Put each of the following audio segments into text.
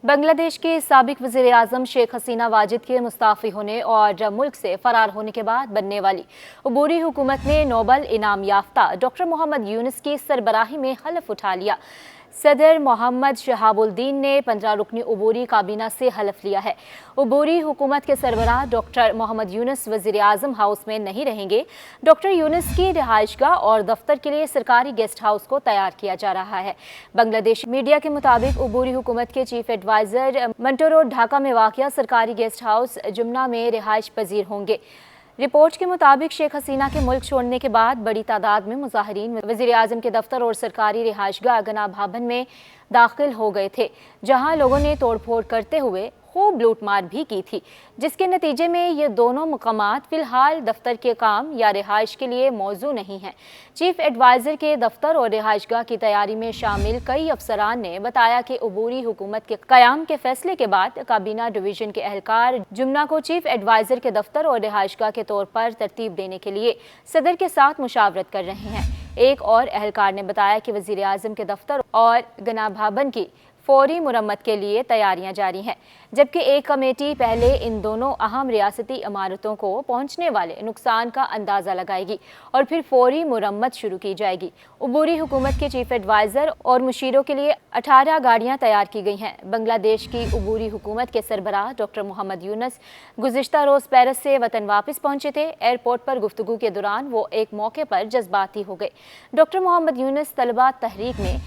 बांग्लादेश के साबिक वज़ीर आज़म शेख हसीना वाजिद के मुस्ताफ़ी होने और मुल्क से फ़रार होने के बाद बनने वाली अबूरी हुकूमत ने नोबल इनाम याफ्ता डॉक्टर मोहम्मद यूनुस की सरबराही में हलफ उठा लिया। सदर मोहम्मद शहाबुद्दीन ने 15 रुकनी अबूरी काबीना से हलफ लिया है। अबूरी हुकूमत के सरबराह डॉक्टर मोहम्मद यूनुस वज़ीर आज़म हाउस में नहीं रहेंगे। डॉक्टर यूनुस की रिहाइशगाह और दफ्तर के लिए सरकारी गेस्ट हाउस को तैयार किया जा रहा है। बांग्लादेश मीडिया के मुताबिक अबूरी हुकूमत के chief adviser Minto road Dhaka में वाक़िया सरकारी गेस्ट हाउस जुमना में रिहाइश पजीर होंगे। रिपोर्ट के मुताबिक शेख हसीना के मुल्क छोड़ने के बाद बड़ी तादाद में मुजाहिरीन वज़ीर आज़म के दफ्तर और सरकारी रिहाइशगाह गना भवन में दाखिल हो गए थे, जहां लोगों ने तोड़फोड़ करते हुए खूब लूटमार भी की थी, जिसके नतीजे में ये दोनों मकामात फ़िलहाल दफ्तर के काम या रिहाइश के लिए मौजू नहीं हैं। चीफ एडवाइज़र के दफ्तर और रिहाइशगाह की तैयारी में शामिल कई अफसरान ने बताया कि अबूरी हुकूमत के क़याम के फैसले के बाद काबीना डिवीज़न के एहलकार जुमना को चीफ एडवाइज़र के दफ्तर और रिहाइशगाह के तौर पर तरतीब देने के लिए सदर के साथ मुशावरत कर रहे हैं। एक और एहलकार ने बताया कि वज़ीर आज़म के दफ्तर और गना भवन की फौरी मुरम्मत के लिए तैयारियां जारी हैं, जबकि एक कमेटी पहले इन दोनों अहम रियासती इमारतों को पहुंचने वाले नुकसान का अंदाज़ा लगाएगी और फिर फौरी मुरम्मत शुरू की जाएगी। अबूरी हुकूमत के चीफ एडवाइज़र और मुशीरों के लिए 18 गाड़ियां तैयार की गई हैं। बांग्लादेश की अबूरी हुकूमत के सरबराह डॉक्टर मोहम्मद यूनुस गुज़िश्ता रोज़ पेरिस से वतन वापस पहुंचे थे। एयरपोर्ट पर गुफ्तगू के दौरान वो एक मौके पर जज्बाती हो गए। डॉक्टर मोहम्मद यूनुस तलबा तहरीक में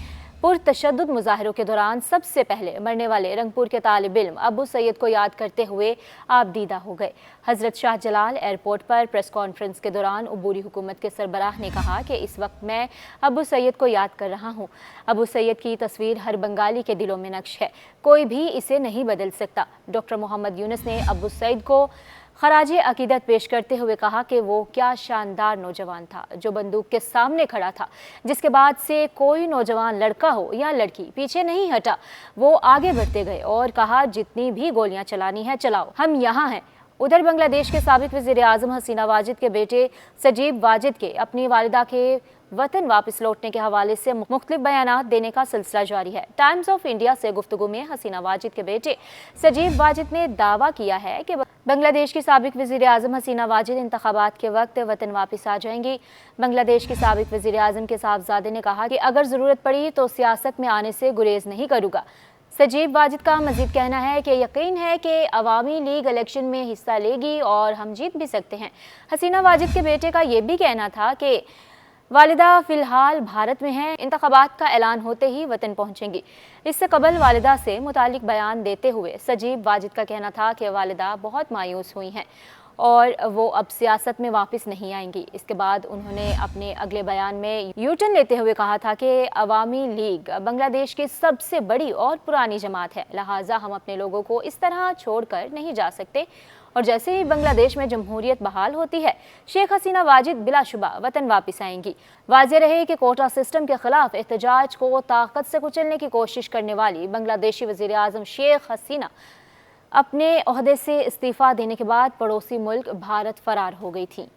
पुरतशद्दुद मुजाहिरों के दौरान सबसे पहले मरने वाले रंगपुर के तालिब इल्म अबू सैयद को याद करते हुए आबदीदा हो गए। हज़रत शाह जलाल एयरपोर्ट पर प्रेस कॉन्फ्रेंस के दौरान अबूरी हुकूमत के सरबराह ने कहा कि इस वक्त मैं अबू सैयद को याद कर रहा हूँ। अबू सैयद की तस्वीर हर बंगाली के दिलों में नक्श है, कोई भी इसे नहीं बदल सकता। डॉक्टर मोहम्मद यूनुस ने अबू सैयद को खराज अकीदत पेश करते हुए कहा कि वो क्या शानदार नौजवान था जो बंदूक के सामने खड़ा था, जिसके बाद से कोई नौजवान लड़का हो या लड़की पीछे नहीं हटा। वो आगे बढ़ते गए और कहा जितनी भी गोलियां चलानी है चलाओ, हम यहाँ हैं। उधर बांग्लादेश के साबिक वज़ीर आज़म हसीना वाजिद के बेटे सजीब वाजिद के अपनी वालिदा के वतन वापस लौटने के हवाले से मुख्तलिफ बयानात देने का सिलसिला जारी है। टाइम्स ऑफ इंडिया से गुफ्तगू में हसीना वाजिद के बेटे सजीब वाजिद ने दावा किया है कि बांग्लादेश की साबिक वज़ीर आज़म हसीना वाजिद इंतखाबात के वक्त वतन वापस आ जाएंगी। बांग्लादेश की साबिक वज़ीर आज़म के साहबजादे ने कहा कि अगर ज़रूरत पड़ी तो सियासत में आने से गुरेज नहीं करूँगा। सजीब वाजिद का मजीद कहना है कि यकीन है कि अवामी लीग इलेक्शन में हिस्सा लेगी और हम जीत भी सकते हैं। हसीना वाजिद के बेटे का ये भी कहना था कि वालिदा फ़िलहाल भारत में हैं, इंतखाबात का ऐलान होते ही वतन पहुंचेंगी। इससे कबल वालिदा से मुतालिक बयान देते हुए सजीब वाजिद का कहना था कि वालिदा बहुत मायूस हुई हैं और वो अब सियासत में वापस नहीं आएंगी। इसके बाद उन्होंने अपने अगले बयान में यू टर्न लेते हुए कहा था कि अवामी लीग बांग्लादेश की सबसे बड़ी और पुरानी जमात है, लिहाजा हम अपने लोगों को इस तरह छोड़कर नहीं जा सकते और जैसे ही बांग्लादेश में जमहूरियत बहाल होती है, शेख हसीना वाजिद बिलाशुबा वतन वापस आएंगी। वाज़ेह रहे कि कोटा सिस्टम के खिलाफ एहतजाज को ताकत से कुचलने की कोशिश करने वाली बांग्लादेशी वज़ीर आज़म शेख हसीना अपने ओहदे से इस्तीफ़ा देने के बाद पड़ोसी मुल्क भारत फ़रार हो गई थी।